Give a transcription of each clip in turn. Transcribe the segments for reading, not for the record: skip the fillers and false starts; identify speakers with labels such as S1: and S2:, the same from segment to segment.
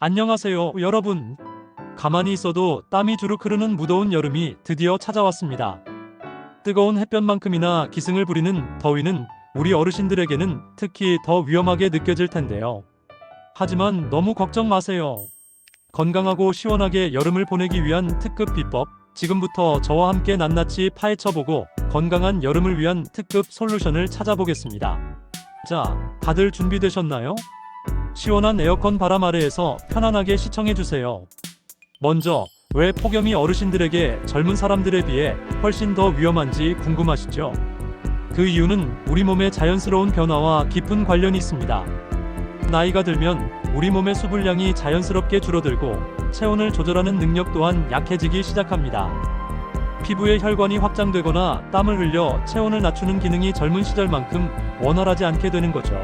S1: 안녕하세요, 여러분. 가만히 있어도 땀이 주룩 흐르는 무더운 여름이 드디어 찾아왔습니다. 뜨거운 햇볕만큼이나 기승을 부리는 더위는 우리 어르신들에게는 특히 더 위험하게 느껴질 텐데요. 하지만 너무 걱정 마세요. 건강하고 시원하게 여름을 보내기 위한 특급 비법, 지금부터 저와 함께 낱낱이 파헤쳐보고 건강한 여름을 위한 특급 솔루션을 찾아보겠습니다. 자, 다들 준비되셨나요? 시원한 에어컨 바람 아래에서 편안하게 시청해주세요. 먼저, 왜 폭염이 어르신들에게 젊은 사람들에 비해 훨씬 더 위험한지 궁금하시죠? 그 이유는 우리 몸의 자연스러운 변화와 깊은 관련이 있습니다. 나이가 들면 우리 몸의 수분량이 자연스럽게 줄어들고 체온을 조절하는 능력 또한 약해지기 시작합니다. 피부의 혈관이 확장되거나 땀을 흘려 체온을 낮추는 기능이 젊은 시절만큼 원활하지 않게 되는 거죠.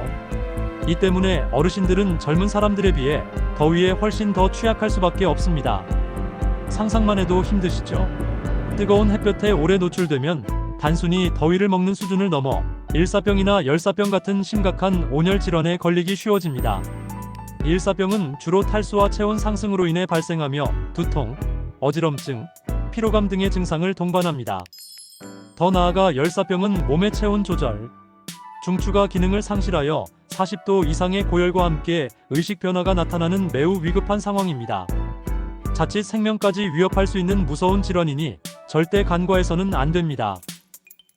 S1: 이 때문에 어르신들은 젊은 사람들에 비해 더위에 훨씬 더 취약할 수밖에 없습니다. 상상만 해도 힘드시죠? 뜨거운 햇볕에 오래 노출되면 단순히 더위를 먹는 수준을 넘어 일사병이나 열사병 같은 심각한 온열 질환에 걸리기 쉬워집니다. 일사병은 주로 탈수와 체온 상승으로 인해 발생하며 두통, 어지럼증, 피로감 등의 증상을 동반합니다. 더 나아가 열사병은 몸의 체온 조절, 중추가 기능을 상실하여 40도 이상의 고열과 함께 의식 변화가 나타나는 매우 위급한 상황입니다. 자칫 생명까지 위협할 수 있는 무서운 질환이니 절대 간과해서는 안 됩니다.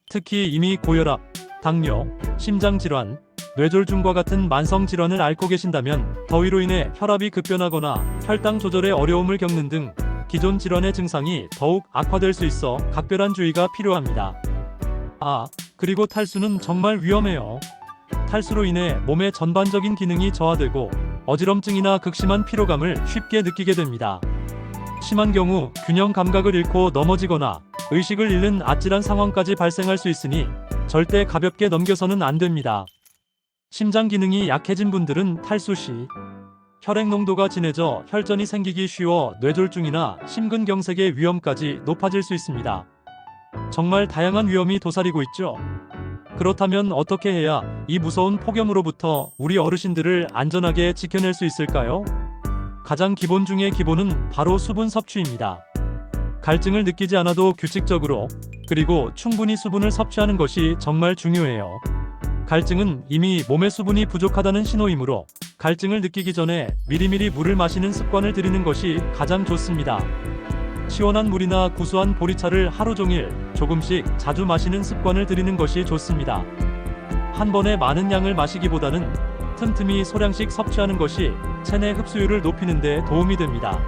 S1: 특히 이미 고혈압, 당뇨, 심장질환, 뇌졸중과 같은 만성 질환을 앓고 계신다면 더위로 인해 혈압이 급변하거나 혈당 조절에 어려움을 겪는 등 기존 질환의 증상이 더욱 악화될 수 있어 각별한 주의가 필요합니다. 그리고 탈수는 정말 위험해요. 탈수로 인해 몸의 전반적인 기능이 저하되고 어지럼증이나 극심한 피로감을 쉽게 느끼게 됩니다. 심한 경우 균형 감각을 잃고 넘어지거나 의식을 잃는 아찔한 상황까지 발생할 수 있으니 절대 가볍게 넘겨서는 안 됩니다. 심장 기능이 약해진 분들은 탈수 시 혈액 농도가 진해져 혈전이 생기기 쉬워 뇌졸중이나 심근경색의 위험까지 높아질 수 있습니다. 정말 다양한 위험이 도사리고 있죠. 그렇다면 어떻게 해야 이 무서운 폭염으로부터 우리 어르신들을 안전하게 지켜낼 수 있을까요? 가장 기본 중의 기본은 바로 수분 섭취입니다. 갈증을 느끼지 않아도 규칙적으로, 그리고 충분히 수분을 섭취하는 것이 정말 중요해요. 갈증은 이미 몸에 수분이 부족하다는 신호이므로 갈증을 느끼기 전에 미리미리 물을 마시는 습관을 들이는 것이 가장 좋습니다. 시원한 물이나 구수한 보리차를 하루 종일 조금씩 자주 마시는 습관을 들이는 것이 좋습니다. 한 번에 많은 양을 마시기보다는 틈틈이 소량씩 섭취하는 것이 체내 흡수율을 높이는 데 도움이 됩니다.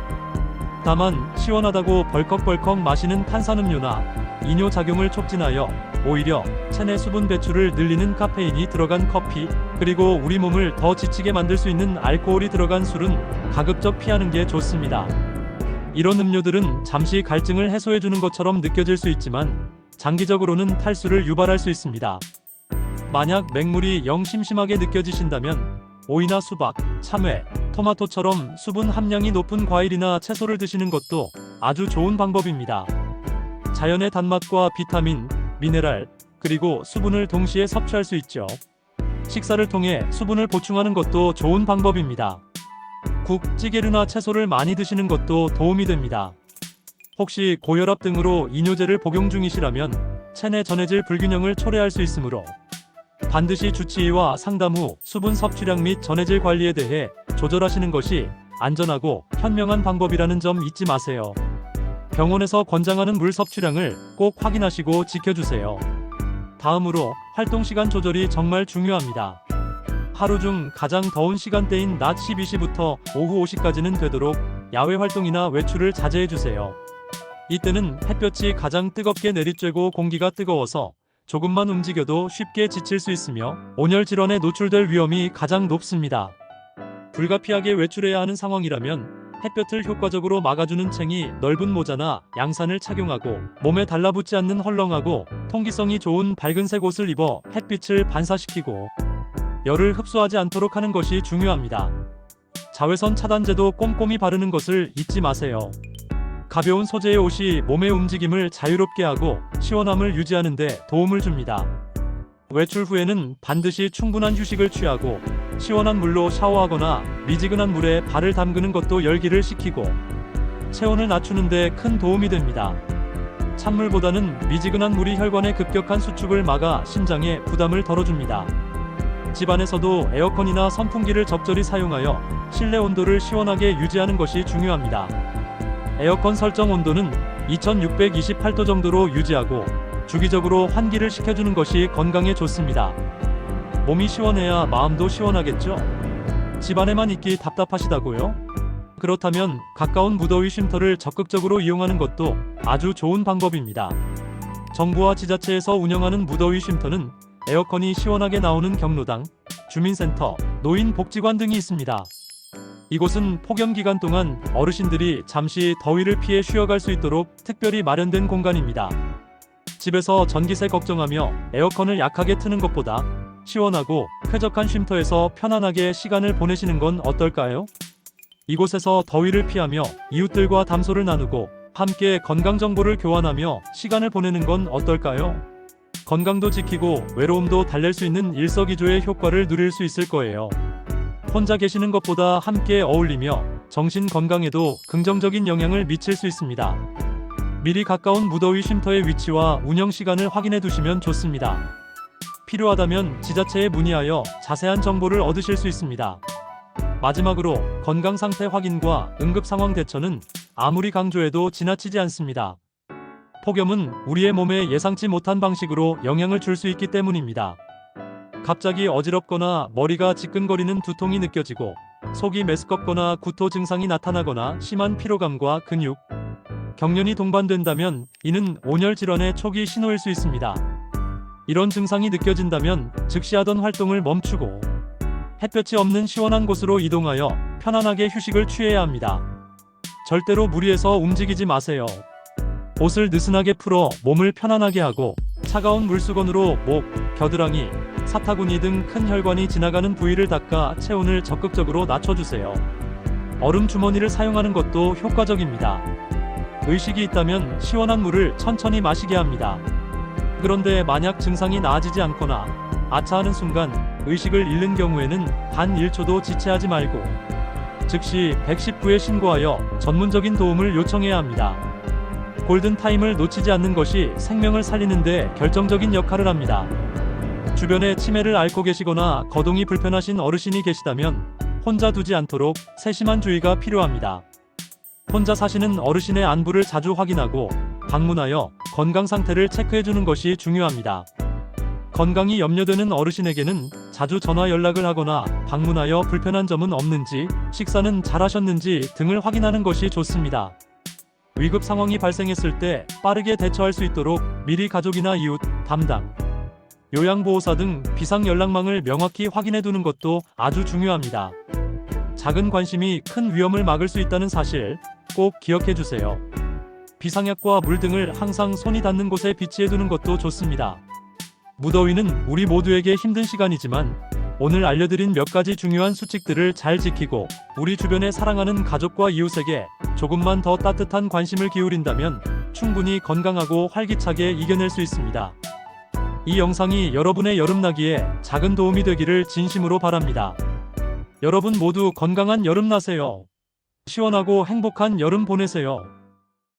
S1: 다만 시원하다고 벌컥벌컥 마시는 탄산음료나 이뇨 작용을 촉진하여 오히려 체내 수분 배출을 늘리는 카페인이 들어간 커피, 그리고 우리 몸을 더 지치게 만들 수 있는 알코올이 들어간 술은 가급적 피하는 게 좋습니다. 이런 음료들은 잠시 갈증을 해소해주는 것처럼 느껴질 수 있지만 장기적으로는 탈수를 유발할 수 있습니다. 만약 맹물이 영 심심하게 느껴지신다면 오이나 수박, 참외, 토마토처럼 수분 함량이 높은 과일이나 채소를 드시는 것도 아주 좋은 방법입니다. 자연의 단맛과 비타민, 미네랄, 그리고 수분을 동시에 섭취할 수 있죠. 식사를 통해 수분을 보충하는 것도 좋은 방법입니다. 국, 찌개류나 채소를 많이 드시는 것도 도움이 됩니다. 혹시 고혈압 등으로 이뇨제를 복용 중이시라면 체내 전해질 불균형을 초래할 수 있으므로 반드시 주치의와 상담 후 수분 섭취량 및 전해질 관리에 대해 조절하시는 것이 안전하고 현명한 방법이라는 점 잊지 마세요. 병원에서 권장하는 물 섭취량을 꼭 확인하시고 지켜주세요. 다음으로 활동시간 조절이 정말 중요합니다. 하루 중 가장 더운 시간대인 낮 12시부터 오후 5시까지는 되도록 야외 활동이나 외출을 자제해주세요. 이때는 햇볕이 가장 뜨겁게 내리쬐고 공기가 뜨거워서 조금만 움직여도 쉽게 지칠 수 있으며 온열 질환에 노출될 위험이 가장 높습니다. 불가피하게 외출해야 하는 상황이라면 햇볕을 효과적으로 막아주는 챙이 넓은 모자나 양산을 착용하고 몸에 달라붙지 않는 헐렁하고 통기성이 좋은 밝은색 옷을 입어 햇빛을 반사시키고 열을 흡수하지 않도록 하는 것이 중요합니다. 자외선 차단제도 꼼꼼히 바르는 것을 잊지 마세요. 가벼운 소재의 옷이 몸의 움직임을 자유롭게 하고 시원함을 유지하는 데 도움을 줍니다. 외출 후에는 반드시 충분한 휴식을 취하고 시원한 물로 샤워하거나 미지근한 물에 발을 담그는 것도 열기를 식히고 체온을 낮추는데 큰 도움이 됩니다. 찬물보다는 미지근한 물이 혈관의 급격한 수축을 막아 심장에 부담을 덜어줍니다. 집안에서도 에어컨이나 선풍기를 적절히 사용하여 실내 온도를 시원하게 유지하는 것이 중요합니다. 에어컨 설정 온도는 2628도 정도로 유지하고 주기적으로 환기를 시켜주는 것이 건강에 좋습니다. 몸이 시원해야 마음도 시원하겠죠? 집안에만 있기 답답하시다고요? 그렇다면 가까운 무더위 쉼터를 적극적으로 이용하는 것도 아주 좋은 방법입니다. 정부와 지자체에서 운영하는 무더위 쉼터는 에어컨이 시원하게 나오는 경로당, 주민센터, 노인복지관 등이 있습니다. 이곳은 폭염 기간 동안 어르신들이 잠시 더위를 피해 쉬어갈 수 있도록 특별히 마련된 공간입니다. 집에서 전기세 걱정하며 에어컨을 약하게 트는 것보다 시원하고 쾌적한 쉼터에서 편안하게 시간을 보내시는 건 어떨까요? 이곳에서 더위를 피하며 이웃들과 담소를 나누고 함께 건강 정보를 교환하며 시간을 보내는 건 어떨까요? 건강도 지키고 외로움도 달랠 수 있는 일석이조의 효과를 누릴 수 있을 거예요. 혼자 계시는 것보다 함께 어울리며 정신 건강에도 긍정적인 영향을 미칠 수 있습니다. 미리 가까운 무더위 쉼터의 위치와 운영 시간을 확인해 두시면 좋습니다. 필요하다면 지자체에 문의하여 자세한 정보를 얻으실 수 있습니다. 마지막으로 건강 상태 확인과 응급 상황 대처는 아무리 강조해도 지나치지 않습니다. 폭염은 우리의 몸에 예상치 못한 방식으로 영향을 줄 수 있기 때문입니다. 갑자기 어지럽거나 머리가 지끈거리는 두통이 느껴지고 속이 메스껍거나 구토 증상이 나타나거나 심한 피로감과 근육, 경련이 동반된다면 이는 온열 질환의 초기 신호일 수 있습니다. 이런 증상이 느껴진다면 즉시 하던 활동을 멈추고 햇볕이 없는 시원한 곳으로 이동하여 편안하게 휴식을 취해야 합니다. 절대로 무리해서 움직이지 마세요. 옷을 느슨하게 풀어 몸을 편안하게 하고 차가운 물수건으로 목, 겨드랑이, 사타구니 등 큰 혈관이 지나가는 부위를 닦아 체온을 적극적으로 낮춰주세요. 얼음 주머니를 사용하는 것도 효과적입니다. 의식이 있다면 시원한 물을 천천히 마시게 합니다. 그런데 만약 증상이 나아지지 않거나 아차하는 순간 의식을 잃는 경우에는 단 1초도 지체하지 말고 즉시 119에 신고하여 전문적인 도움을 요청해야 합니다. 골든타임을 놓치지 않는 것이 생명을 살리는 데 결정적인 역할을 합니다. 주변에 치매를 앓고 계시거나 거동이 불편하신 어르신이 계시다면 혼자 두지 않도록 세심한 주의가 필요합니다. 혼자 사시는 어르신의 안부를 자주 확인하고 방문하여 건강 상태를 체크해주는 것이 중요합니다. 건강이 염려되는 어르신에게는 자주 전화 연락을 하거나 방문하여 불편한 점은 없는지, 식사는 잘하셨는지 등을 확인하는 것이 좋습니다. 위급 상황이 발생했을 때 빠르게 대처할 수 있도록 미리 가족이나 이웃, 담당, 요양보호사 등 비상 연락망을 명확히 확인해 두는 것도 아주 중요합니다. 작은 관심이 큰 위험을 막을 수 있다는 사실 꼭 기억해 주세요. 비상약과 물 등을 항상 손이 닿는 곳에 비치해 두는 것도 좋습니다. 무더위는 우리 모두에게 힘든 시간이지만 오늘 알려드린 몇 가지 중요한 수칙들을 잘 지키고 우리 주변에 사랑하는 가족과 이웃에게 조금만 더 따뜻한 관심을 기울인다면 충분히 건강하고 활기차게 이겨낼 수 있습니다. 이 영상이 여러분의 여름나기에 작은 도움이 되기를 진심으로 바랍니다. 여러분 모두 건강한 여름 나세요. 시원하고 행복한 여름 보내세요.